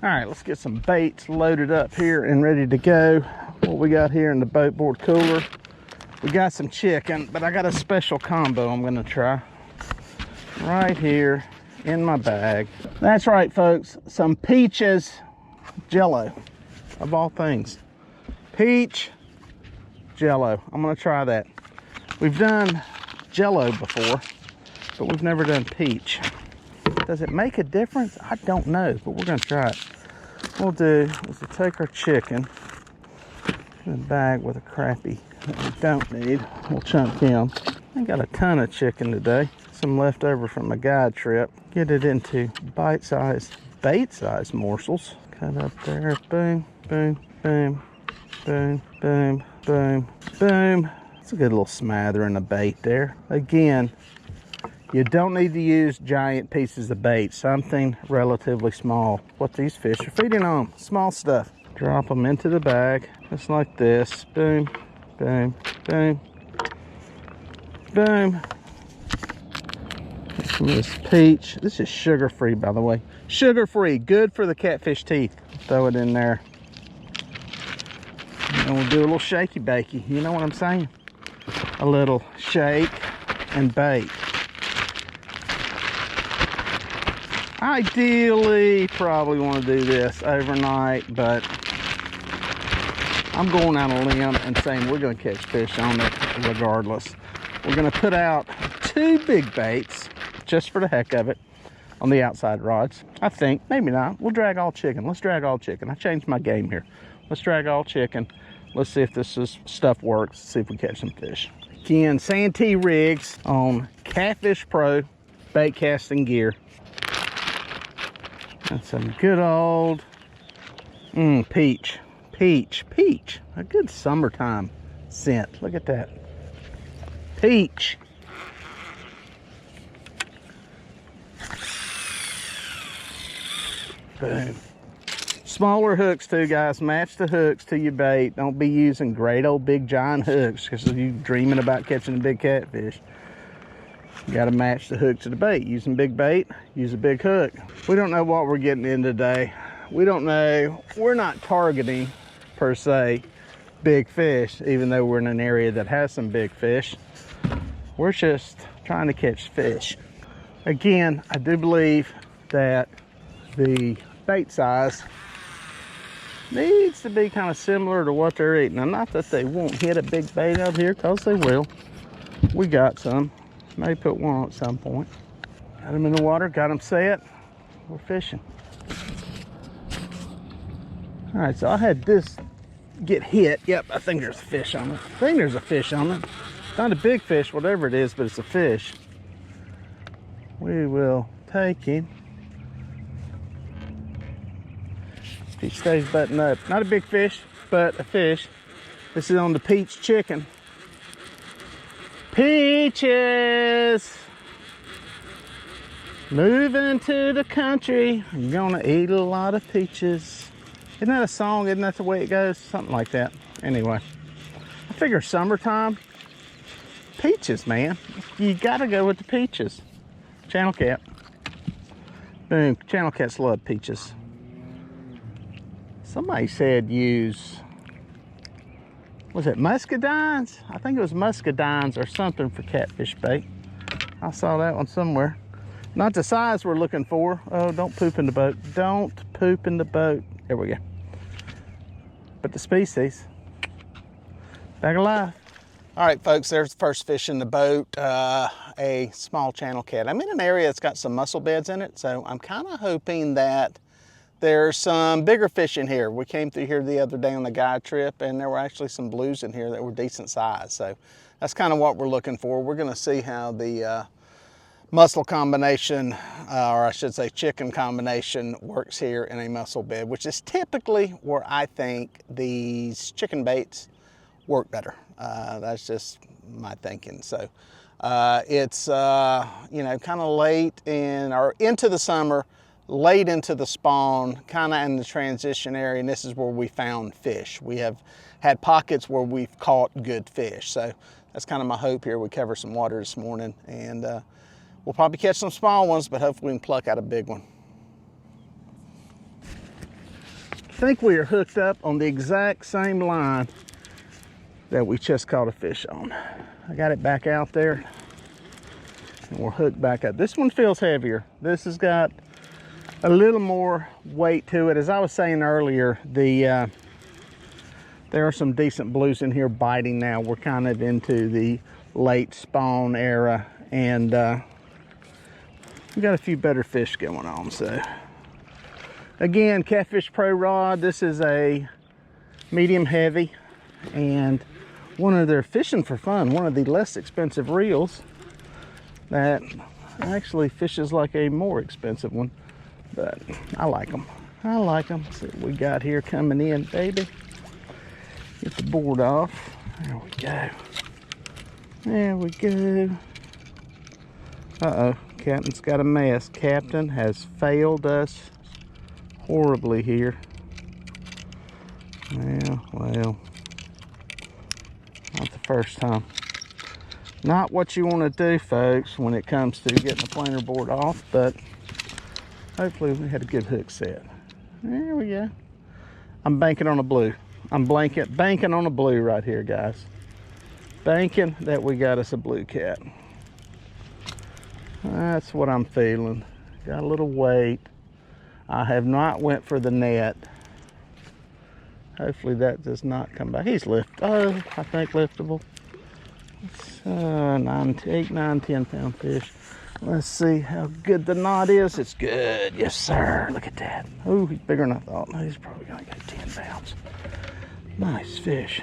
All right, let's get some baits loaded up here and ready to go. What we got here in the boat board cooler. We got some chicken, but I got a special combo I'm gonna try right here in my bag. That's right, folks, some peaches Jello, of all things. Peach Jello, I'm gonna try that. We've done Jello before, but we've never done peach. Does it make a difference? I don't know, but we're gonna try it. What we'll do is we'll take our chicken in a bag with a crappie that we don't need. We'll chunk him. I got a ton of chicken today. Some left over from my guide trip. Get it into bite-sized, bait-sized morsels. Cut up there, boom, boom, boom, boom, boom, boom, boom. It's a good little smattering of bait there. Again, you don't need to use giant pieces of bait, something relatively small. What these fish are feeding on, small stuff. Drop them into the bag, just like this. Boom, boom, boom, boom. Some of this peach. This is sugar-free, by the way. Sugar-free, good for the catfish teeth. Throw it in there. And we'll do a little shaky-bakey. You know what I'm saying? A little shake and bake. Ideally, probably want to do this overnight, but I'm going out on a limb and saying we're going to catch fish on it regardless. We're going to put out 2 big baits, just for the heck of it, on the outside rods. I think, maybe not. We'll drag all chicken. Let's drag all chicken. I changed my game here. Let's drag all chicken. Let's see if this stuff works. See if we catch some fish. Again, Santee rigs on Catfish Pro bait casting gear. That's some good old peach. Peach. A good summertime scent. Look at that. Peach. Boom. Smaller hooks too, guys. Match the hooks to your bait. Don't be using great old big giant hooks because you're dreaming about catching a big catfish. You got to match the hook to the bait. Using big bait, use a big hook. We don't know what we're getting in today. We don't know. We're not targeting, per se, big fish, even though we're in an area that has some big fish. We're just trying to catch fish. Again, I do believe that the bait size needs to be kind of similar to what they're eating. Now, not that they won't hit a big bait out here, because they will. We got some. May put one on at some point. Got them in the water, got them set. We're fishing. All right, so I had this get hit. Yep, I think there's a fish on it. I think there's a fish on it. Not a big fish, whatever it is, but it's a fish. We will take him. If he stays buttoned up. Not a big fish, but a fish. This is on the peach chicken. Peaches! Moving to the country, I'm gonna eat a lot of peaches. Isn't that a song? Isn't that the way it goes? Something like that. Anyway, I figure summertime, peaches, man. You gotta go with the peaches. Channel cat. Boom, channel cats love peaches. Somebody said use, was it muscadines? I think it was muscadines or something for catfish bait. I saw that one somewhere. Not the size we're looking for. Oh, don't poop in the boat. Don't poop in the boat. There we go. But the species. Back alive. All right, folks, there's the first fish in the boat. A small channel cat. I'm in an area that's got some mussel beds in it, so I'm kind of hoping that there's some bigger fish in here. We came through here the other day on the guide trip, and there were actually some blues in here that were decent size. So that's kind of what we're looking for. We're gonna see how the mussel combination, or I should say chicken combination, works here in a mussel bed, which is typically where I think these chicken baits work better. That's just my thinking. So it's, you know, kind of late in, or into the summer, late into the spawn, kind of in the transition area, and this is where we found fish. We have had pockets where we've caught good fish. So that's kind of my hope here. We cover some water this morning, and we'll probably catch some small ones, but hopefully we can pluck out a big one. think we are hooked up on the exact same line that we just caught a fish on. I got it back out there and we're hooked back up. This one feels heavier. This has got a little more weight to it. As I was saying earlier, there are some decent blues in here biting now. We're kind of into the late spawn era, and we got a few better fish going on. So again, Catfish Pro Rod, this is a medium heavy, and one of their Fishing for Fun, one of the less expensive reels that actually fishes like a more expensive one, but I like them. I like them. See what we got here coming in, baby. Get the board off. There we go. There we go. Uh-oh, Captain's got a mess. Captain has failed us horribly here. Well, not the first time. Not what you want to do, folks, when it comes to getting the planer board off, but hopefully we had a good hook set. There we go. I'm banking on a blue. I'm banking on a blue right here, guys. Banking that we got us a blue cat. That's what I'm feeling. Got a little weight. I have not went for the net. Hopefully that does not come back. He's I think liftable. It's 8, 9, 10 pound fish. Let's see how good the knot is. It's good. Yes, sir. Look at that. Oh, he's bigger than I thought. No, he's probably going to go 10 pounds. Nice fish.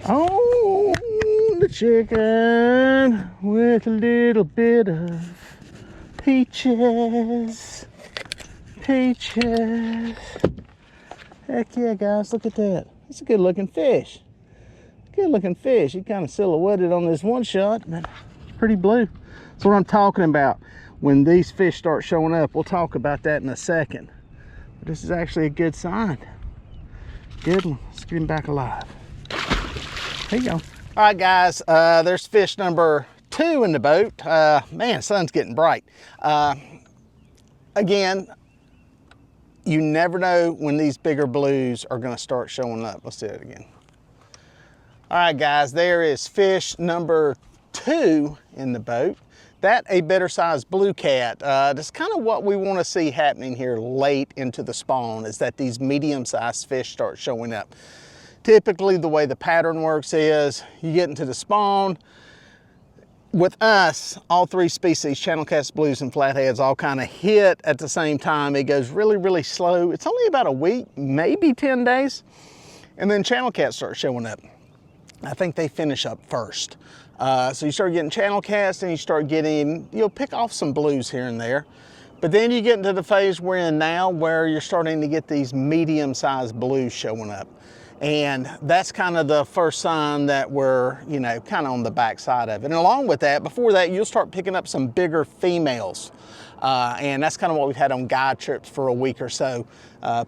Oh, the chicken with a little bit of peaches. Peaches. Heck yeah, guys. Look at that. That's a good looking fish. Good looking fish. He kind of silhouetted on this one shot, but it's pretty blue. That's what I'm talking about. When these fish start showing up, we'll talk about that in a second. But this is actually a good sign. Good one. Let's get him back alive. There you go. All right, guys. There's fish number 2 in the boat. Man, sun's getting bright. Again, you never know when these bigger blues are going to start showing up. Let's do it again. All right, guys, there is fish number 2 in the boat. That a better sized blue cat. That's kind of what we want to see happening here late into the spawn, is that these medium sized fish start showing up. Typically the way the pattern works is you get into the spawn. With us, all 3 species, channel cats, blues, and flatheads, all kind of hit at the same time. It goes really, really slow. It's only about a week, maybe 10 days. And then channel cats start showing up. I think they finish up first. So you start getting channel cats, and you start getting, you'll pick off some blues here and there. But then you get into the phase we're in now where you're starting to get these medium-sized blues showing up. And that's kind of the first sign that we're, you know, kind of on the back side of it. And along with that, before that, you'll start picking up some bigger females. And that's kind of what we've had on guide trips for a week or so.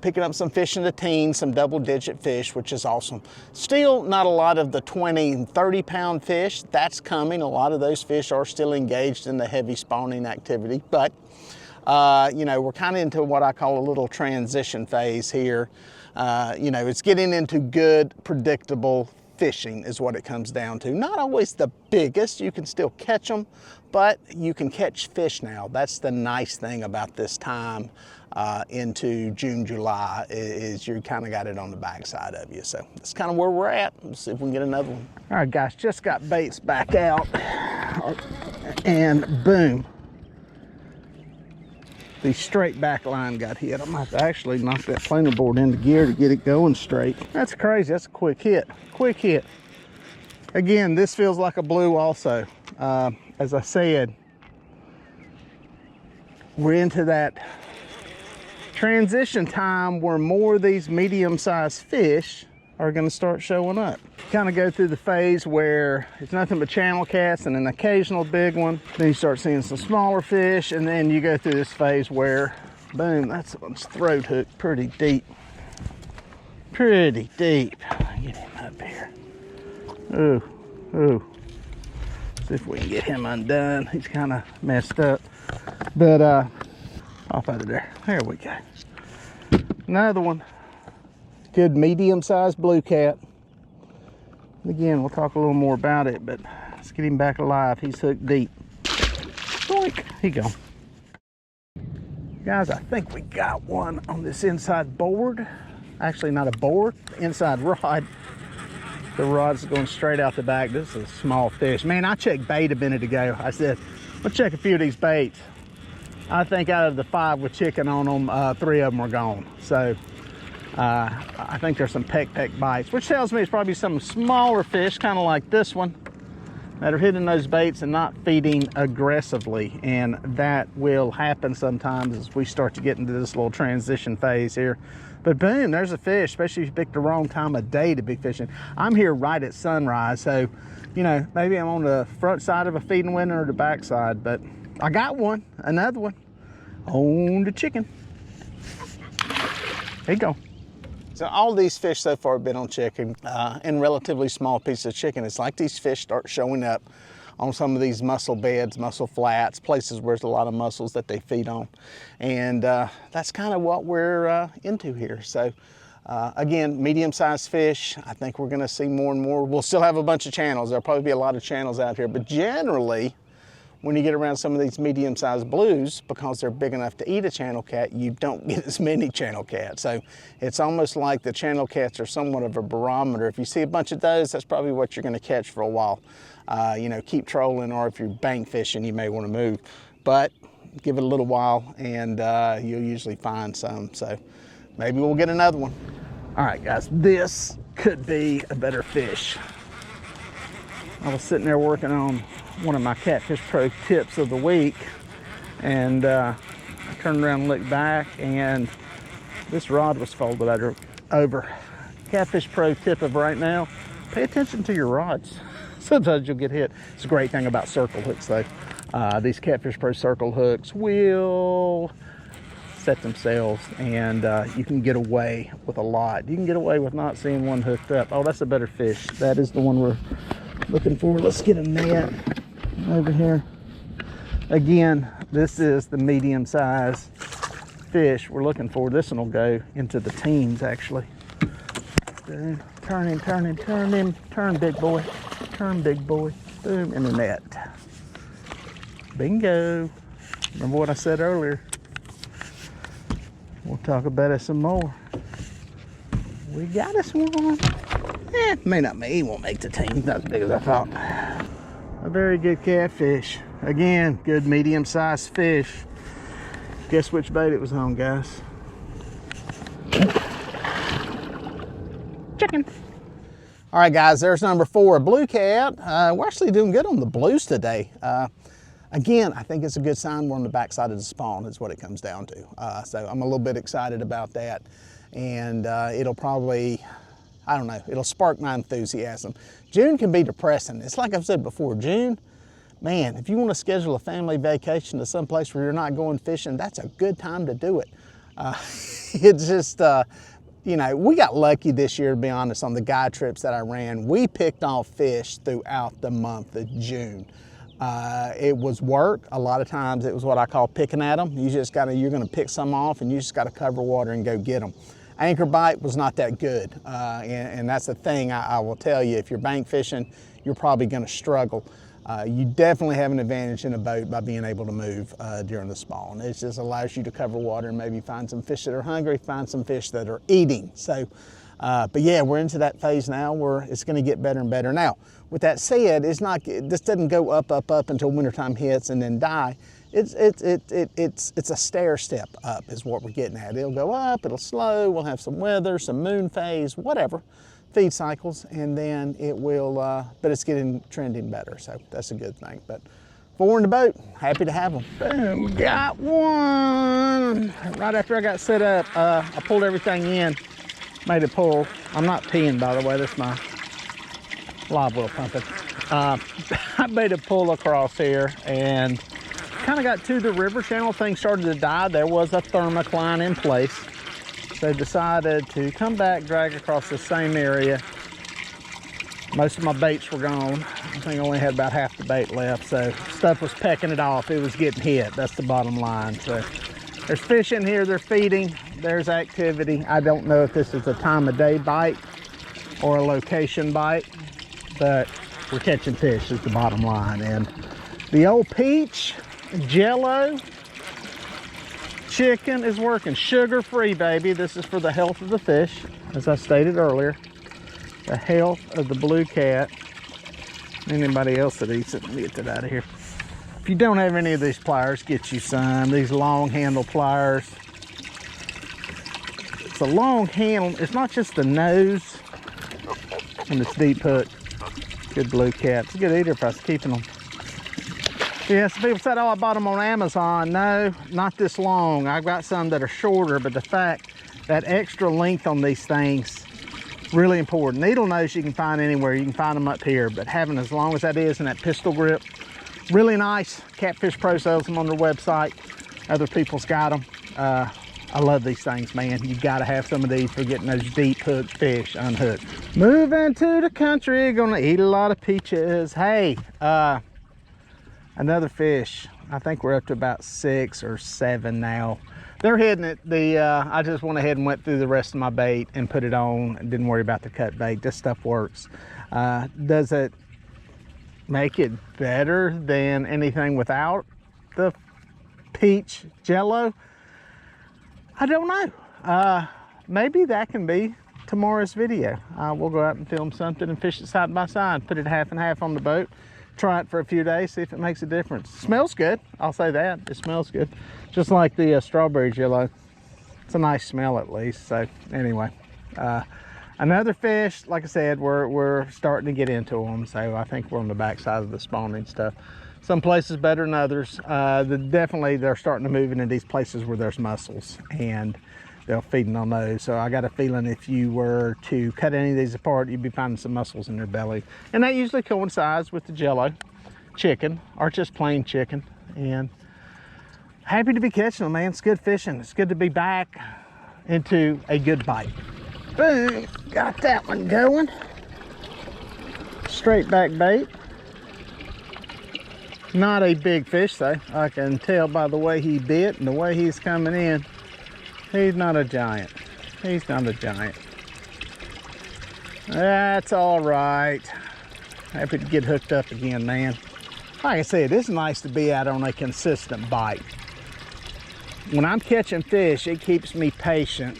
Picking up some fish in the teens, some double-digit fish, which is awesome. Still not a lot of the 20 and 30 pound fish. That's coming. A lot of those fish are still engaged in the heavy spawning activity. But, you know, we're kind of into what I call a little transition phase here. You know, it's getting into good, predictable fishing is what it comes down to. Not always the biggest, you can still catch them, but you can catch fish now. That's the nice thing about this time into June, July, is you kind of got it on the backside of you. So that's kind of where we're at. Let's see if we can get another one. All right, guys, just got baits back out, and boom. The straight back line got hit. I might have to actually knock that planer board into gear to get it going straight. That's crazy. That's a quick hit. Quick hit. Again, this feels like a blue also. As I said, we're into that transition time where more of these medium-sized fish are going to start showing up. Kind of go through the phase where it's nothing but channel cats and an occasional big one. Then you start seeing some smaller fish, and then you go through this phase where, boom, that's one's throat hooked pretty deep. Pretty deep. Get him up here. Ooh, ooh. See if we can get him undone. He's kind of messed up. But off out of there. There we go. Another one. Good medium-sized blue cat. Again, we'll talk a little more about it, but let's get him back alive. He's hooked deep. Boink. Here you go. Guys, I think we got one on this inside board. Actually, not a board, inside rod. The rod's going straight out the back. This is a small fish. Man, I checked bait a minute ago. I said, let's check a few of these baits. I think out of the 5 with chicken on them, 3 of them are gone. So I think there's some peck bites, which tells me it's probably some smaller fish, kind of like this one, that are hitting those baits and not feeding aggressively. And that will happen sometimes as we start to get into this little transition phase here. But boom, there's a fish, especially if you pick the wrong time of day to be fishing. I'm here right at sunrise, so, you know, maybe I'm on the front side of a feeding window or the back side, but I got one, another one, on the chicken. There you go. So all these fish so far have been on chicken, and relatively small pieces of chicken. It's like these fish start showing up on some of these mussel beds, mussel flats, places where there's a lot of mussels that they feed on. And that's kind of what we're into here. So again, medium-sized fish. I think we're gonna see more and more. We'll still have a bunch of channels. There'll probably be a lot of channels out here, but generally, when you get around some of these medium-sized blues, because they're big enough to eat a channel cat, you don't get as many channel cats. So it's almost like the channel cats are somewhat of a barometer. If you see a bunch of those, that's probably what you're gonna catch for a while. You know, keep trolling, or if you're bank fishing, you may wanna move. But give it a little while and you'll usually find some. So maybe we'll get another one. All right, guys, this could be a better fish. I was sitting there working on one of my Catfish Pro tips of the week, and I turned around and looked back, and this rod was folded over. Catfish Pro tip of right now, pay attention to your rods. Sometimes you'll get hit. It's a great thing about circle hooks though. These Catfish Pro circle hooks will set themselves, and you can get away with a lot. You can get away with not seeing one hooked up. Oh, that's a better fish. That is the one we're looking for. Let's get a net over here. Again, this is the medium-sized fish we're looking for. This one will go into the teens, actually. Boom. Turn him, turn him, turn him. Turn, big boy. Turn, big boy. Boom, in the net. Bingo. Remember what I said earlier? We'll talk about it some more. We got us one. May not be. He won't make the team. Not as big as I thought. A very good catfish. Again, good medium-sized fish. Guess which bait it was on, guys? Chicken. All right, guys, there's number 4, a blue cat. We're actually doing good on the blues today. Again, I think it's a good sign we're on the backside of the spawn is what it comes down to. So I'm a little bit excited about that. And it'll probably, I don't know, it'll spark my enthusiasm. June can be depressing. It's like I've said before, June, man, if you want to schedule a family vacation to some place where you're not going fishing, that's a good time to do it. It's just, you know, we got lucky this year, to be honest, on the guide trips that I ran. We picked off fish throughout the month of June. It was work. A lot of times it was what I call picking at them. You just gotta, you're gonna pick some off and you just gotta cover water and go get them. Anchor bite was not that good. And that's the thing I will tell you, if you're bank fishing, you're probably gonna struggle. You definitely have an advantage in a boat by being able to move during the spawn. It just allows you to cover water and maybe find some fish that are hungry, find some fish that are eating. So, but yeah, we're into that phase now where it's gonna get better and better. Now, with that said, it's not, this doesn't go up until wintertime hits and then die. It's a stair step up is what we're getting at. It'll go up, it'll slow, we'll have some weather, some moon phase, whatever, feed cycles, and then it will, but it's trending better, so that's a good thing. But 4 in the boat, happy to have them. Boom, got one. Right after I got set up, I pulled everything in, made it pull. I'm not peeing, by the way, that's my live well pumping. I made a pull across here and kind of got to the river channel. Things started to die. There was a thermocline in place. So decided to come back, drag across the same area. Most of my baits were gone. I think I only had about half the bait left. So stuff was pecking it off. It was getting hit. That's the bottom line. So there's fish in here. They're feeding. there's activity. I don't know if this is a time of day bite or a location bite, but we're catching fish is the bottom line. And the old peach Jello chicken is working. Sugar-free, baby. This is for the health of the fish, as I stated earlier. The health of the blue cat. Anybody else that eats it, let me get that out of here. If you don't have any of these pliers, get you some. These long handle pliers. It's a long handle. It's not just the nose, and it's deep hook. Good blue cat. It's a good eater if I was keeping them. Yeah, some people said, oh, I bought them on Amazon. No, not this long. I've got some that are shorter, but the fact that extra length on these things, really important. Needle nose you can find anywhere. You can find them up here, but having as long as that is and that pistol grip, really nice. Catfish Pro sells them on their website. Other people's got them. I love these things, man. You got to have some of these for getting those deep hook fish unhooked. Moving to the country, gonna eat a lot of peaches. Hey, another fish. I think we're up to about 6 or 7 now. They're hitting it. I just went ahead and went through the rest of my bait and put it on and didn't worry about the cut bait. This stuff works. Does it make it better than anything without the peach Jello? I don't know. Maybe that can be tomorrow's video. We'll go out and film something and fish it side by side. Put it half and half on the boat. Try it for a few days, see if it makes a difference. Smells good, I'll say that. It smells good. Just like the strawberry Jello. It's a nice smell at least. So anyway, another fish, like I said, we're starting to get into them. So I think we're on the backside of the spawning stuff. Some places better than others. Definitely they're starting to move into these places where there's mussels, and they're feeding on those. So I got a feeling if you were to cut any of these apart, you'd be finding some mussels in their belly. And that usually coincides with the Jello chicken, or just plain chicken. And happy to be catching them, man. It's good fishing. It's good to be back into a good bite. Boom, got that one going. Straight back bait. Not a big fish though. I can tell by the way he bit and the way he's coming in. He's not a giant. He's not a giant. That's all right. Happy to get hooked up again, man. Like I said, it's nice to be out on a consistent bite. When I'm catching fish, it keeps me patient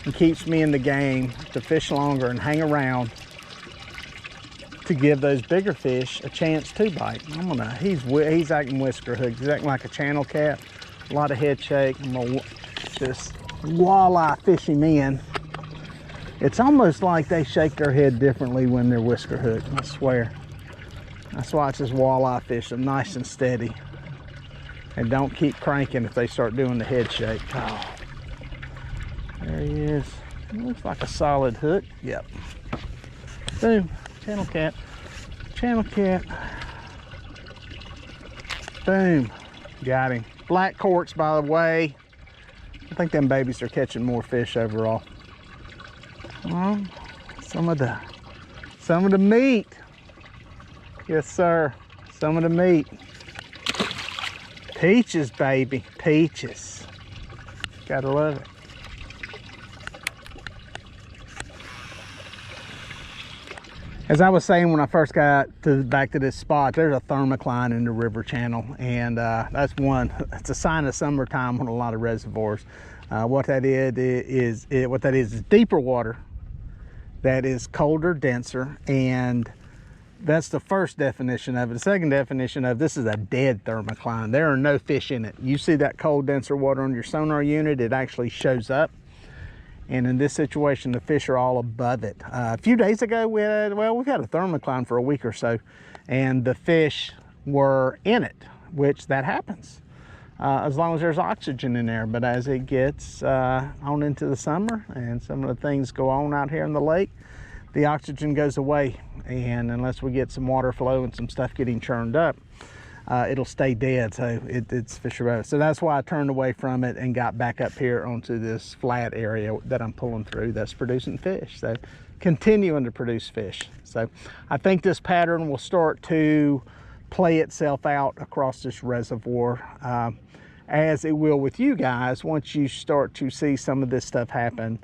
and keeps me in the game to fish longer and hang around to give those bigger fish a chance to bite. He's acting whisker hooked. He's acting like a channel cat. A lot of head shake. I'm gonna just walleye fish him in. It's almost like they shake their head differently when they're whisker hooked, I swear. That's why I just walleye fish them nice and steady. And don't keep cranking if they start doing the head shake. Oh, there he is. It looks like a solid hook. Yep. Boom. Channel cat. Channel cat. Boom. Got him. Black corks, by the way. I think them babies are catching more fish overall. Some of the meat. Yes, sir. Some of the meat. Peaches, baby. Peaches. Gotta love it. As I was saying when I first got back to this spot, there's a thermocline in the river channel, and that's it's a sign of summertime on a lot of reservoirs. What that is deeper water that is colder, denser, and that's the first definition of it. The second definition of this is a dead thermocline. There are no fish in it. You see that cold, denser water on your sonar unit, it actually shows up. And in this situation, the fish are all above it. A few days ago, we've had a thermocline for a week or so, and the fish were in it, which that happens as long as there's oxygen in there. But as it gets on into the summer and some of the things go on out here in the lake, the oxygen goes away. And unless we get some water flow and some stuff getting churned up, it'll stay dead. So it's fisher. So that's why I turned away from it and got back up here onto this flat area that I'm pulling through that's producing fish. So continuing to produce fish. So I think this pattern will start to play itself out across this reservoir. as it will with you guys, once you start to see some of this stuff happen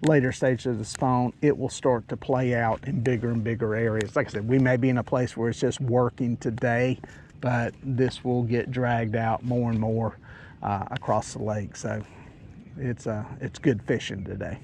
later stages of the spawn, it will start to play out in bigger and bigger areas. Like I said, we may be in a place where it's just working today, but this will get dragged out more and more across the lake. So it's good fishing today.